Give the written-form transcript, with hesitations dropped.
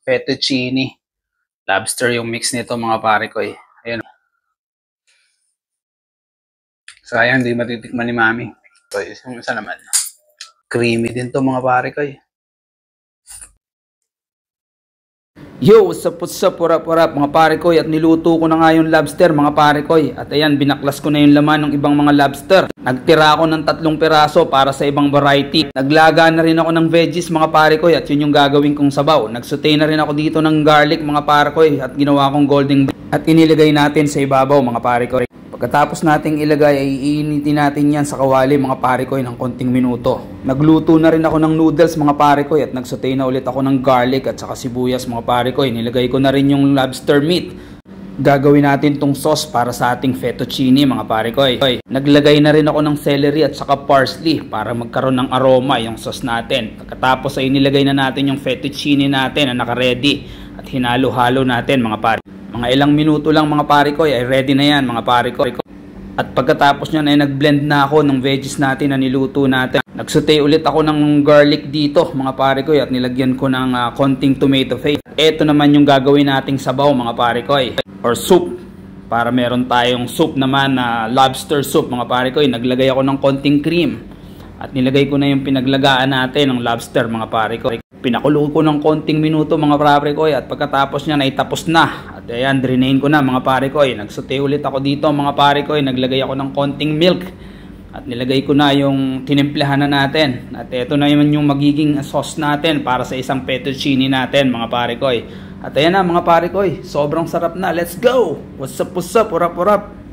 fettuccine. Lobster yung mix nito mga pare ko eh. Ayun. Sayang hindi matitikman ni Mami. So, yung isa naman. Creamy din to mga pare ko eh. Yo, what's up, pura-pura mga pare ko, at niluto ko na nga yung lobster mga pare ko. At ayan, binaklas ko na yung laman ng ibang mga lobster. Nagtira ako ng 3 piraso para sa ibang variety. Naglaga na rin ako ng veggies mga pare ko, at yun yung gagawin kong sabaw. Nagsaute na rin ako dito ng garlic mga pare ko, at ginawa kong golden brown. At inilagay natin sa ibabaw mga pare ko. Pagkatapos nating ilagay ay iinitin natin yan sa kawali mga pare ko ng konting minuto. Nagluto na rin ako ng noodles mga pare ko at nagsaute na ulit ako ng garlic at saka sibuyas mga pare ko. Nilagay ko na rin yung lobster meat. Gagawin natin tong sauce para sa ating fettuccine mga pare ko. Naglagay na rin ako ng celery at saka parsley para magkaroon ng aroma yung sauce natin. Pagkatapos ay nilagay na natin yung fettuccine natin na naka-ready at hinalo-halo natin mga pare. Mga ilang minuto lang mga pare ko ay ready na yan mga pare ko. At pagkatapos nyan ay nag-blend na ako ng veggies natin na niluto natin. Nagsaute ulit ako ng garlic dito mga pare ko at nilagyan ko ng konting tomato paste. Ito naman yung gagawin nating sabaw mga pare ko or soup. Para meron tayong soup naman na lobster soup mga pare ko. Naglagay ako ng konting cream. At nilagay ko na yung pinaglagaan natin ng lobster mga pare ko. Pinakulo ko ng konting minuto mga pare ko at pagkatapos niyan ay tapos na. At ayan, drainain ko na mga pare ko. Nagsaute ulit ako dito mga pare ko. Naglagay ako ng konting milk. At nilagay ko na yung tinimplahan na natin. At ito na yung magiging sauce natin para sa isang fettuccine natin mga pare ko. At ayan na mga pare ko, sobrang sarap na. Let's go! What's up, urap-urap!